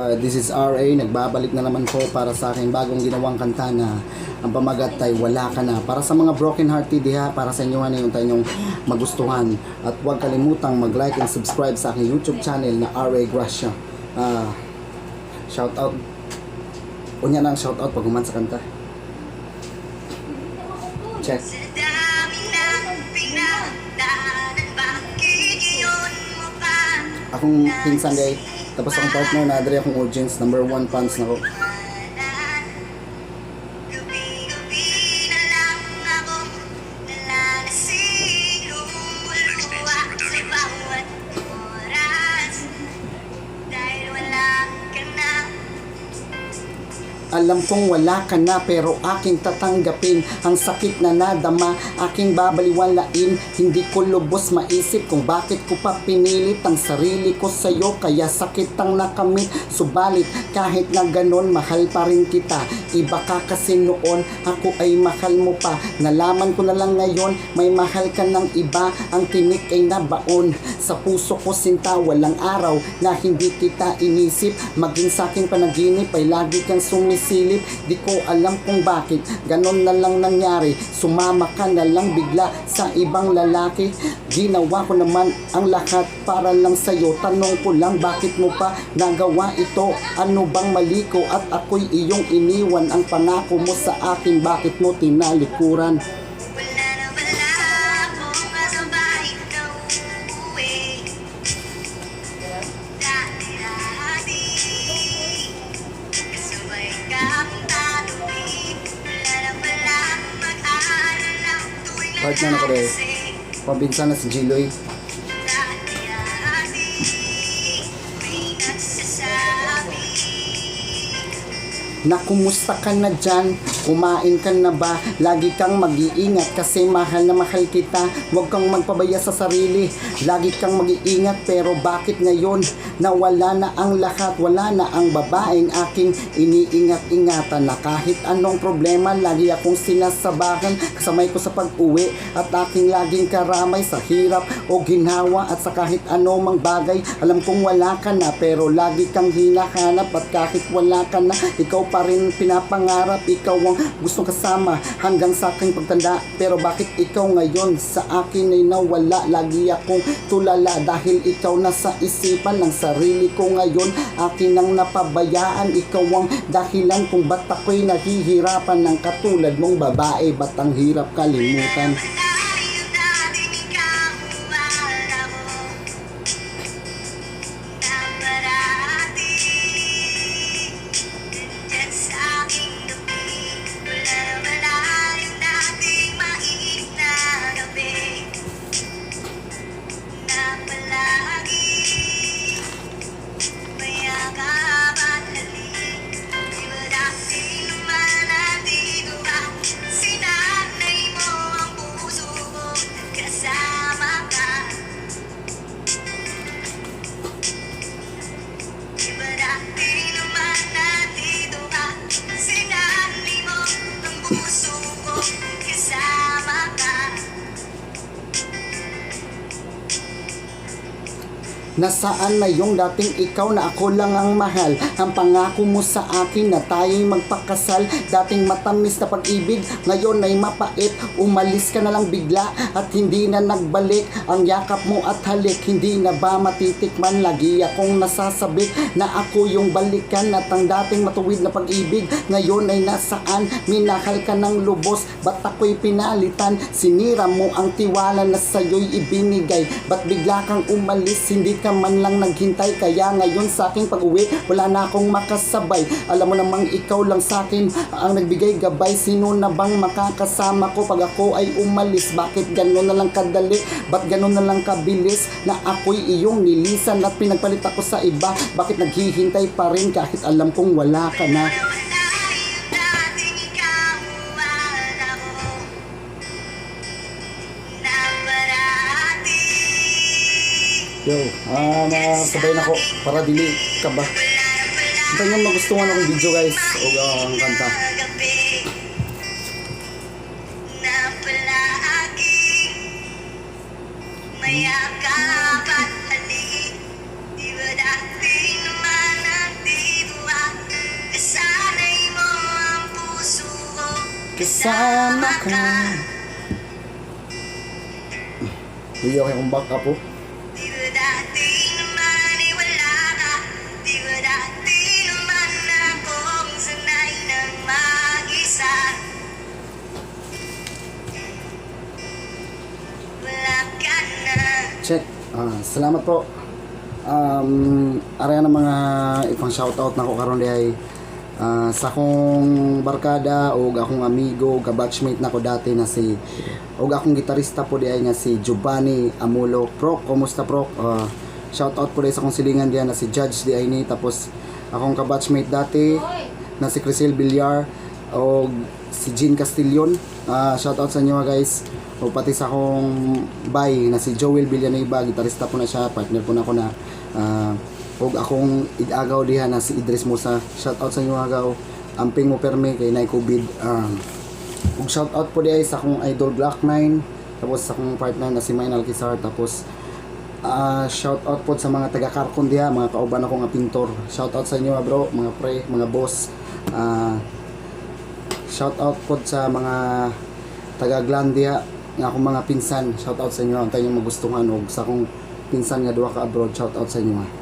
This is RA, nagbabalik na naman po para sa aking bagong ginawang kanta na ang pamagat ay Wala Ka Na. Para sa mga broken hearted diha, para sa inyo na yung tanyong magustuhan. At huwag kalimutang mag-like and subscribe sa aking YouTube channel na RA Gracia. Shout out. Unya na ang shout out pag human sa kanta. Check. Akong pinsan guys. Tapos akong partner na adre akong audience, number 1 fans na ko. Alam kong wala ka na pero aking tatanggapin ang sakit na nadama, aking babaliwalain. Hindi ko lubos maisip kung bakit ko pa pinilit ang sarili ko sa'yo, kaya sakit ang nakamit. Subalit kahit na ganon, mahal pa rin kita. Iba ka kasi noon, ako ay mahal mo pa. Nalaman ko na lang ngayon, may mahal ka ng iba. Ang tinik ay nabaon sa puso ko sinta, walang araw na hindi kita inisip. Maging sa aking panaginip ay lagi kang sumisilip. Di ko alam kung bakit ganon na lang nangyari. Sumama ka na lang bigla sa ibang lalaki. Ginawa ko naman ang lahat para lang sa'yo. Tanong ko lang, bakit mo pa nagawa ito? Ano bang mali ko at ako'y iyong iniwan? Ang pangako mo sa akin, bakit mo tinalikuran? Partner na ko rin. Pabinsan na si Jiloy. Nakumusta ka na dyan? Kumain ka na ba? Lagi kang mag-iingat kasi mahal na mahal kita. Huwag kang magpabaya sa sarili. Lagi kang mag-iingat pero bakit ngayon nawala na ang lahat? Wala na ang babaeng aking iniingat-ingatan na kahit anong problema lagi akong sinasabakan. Kasamay ko sa pag-uwi at aking laging karamay sa hirap o ginhawa at sa kahit anumang bagay. Alam kong wala ka na pero lagi kang hinahanap at kahit wala ka na, ikaw pa rin pinapangarap. Ikaw ang gustong kasama hanggang sa aking pagtanda. Pero bakit ikaw ngayon sa akin ay nawala? Lagi akong tulala dahil ikaw na sa isipan ng sarili ko ngayon. Akin ang napabayaan. Ikaw ang dahilan kung ba't ako'y nahihirapan ng katulad mong babae. Ba't ang hirap kalimutan? Nasaan na yung dating ikaw na ako lang ang mahal? Ang pangako mo sa akin na tayo'y magpakasal. Dating matamis na pag-ibig, ngayon ay mapait. Umalis ka na lang bigla at hindi na nagbalik. Ang yakap mo at halik, hindi na ba matitikman? Lagi akong nasasabik na ako yung balikan at ang dating matuwid na pag-ibig ngayon ay nasaan? Minahal ka ng lubos, ba't ako'y pinalitan? Sinira mo ang tiwala na sa'yo'y ibinigay. Ba't bigla kang umalis? Hindi ka man lang naghintay, kaya ngayon sa aking pag-uwi wala na akong makasabay. Alam mo namang ikaw lang sa akin ang nagbigay gabay. Sino na bang makakasama ko pag ako ay umalis? Bakit gano'n na lang kadali? Ba't gano'n na lang kabilis na ako'y iyong nilisan at pinagpalit ako sa iba? Bakit naghihintay pa rin kahit alam kong wala ka na? Yo, sabay na ko para dili ka ba? Ito yung magustuhan akong video guys. O ang kanta. Mayakap at halik, di ba dati naman natin kasama ka. Hindi okay kung back up po. Di ba dati naman ay wala ka? Di ba dati naman akong sanay ng mag-isa? Wala ka na. Check. Salamat po. Araya ng mga ipang shoutout na ko karon di ay sa akong barkada o akong amigo, ka-batchmate na ko dati na si o akong gitarista po di ay nga si Giovanni Amulo. Pro, kumusta pro? Shoutout po di sa akong silingan diyan na si Judge di ay ni, tapos akong ka-batchmate dati na si Crisel Villar o si Jean Castillon. Shoutout sa inyo guys. O pati sa akong bay na si Joel Villanueva, gitarista po na siya, partner po na ako na o akong igagaw diha na si Idris Musa. Shoutout sa inyo agaw, amping mo perme kay nay COVID. Ug shoutout po di ay sa akong idol Black 9, tapos sa akong partner na si Mayn Alquizar, tapos shoutout po sa mga taga Karkon diha, mga kauban ako nga pintor. Shoutout sa inyo bro, mga pre, mga boss. Shoutout po sa mga taga Glandia nga akong mga pinsan. Shoutout sa inyo, ang tayo magustuhan, og sa akong pinsan nga duha ka abroad. Shoutout sa inyo.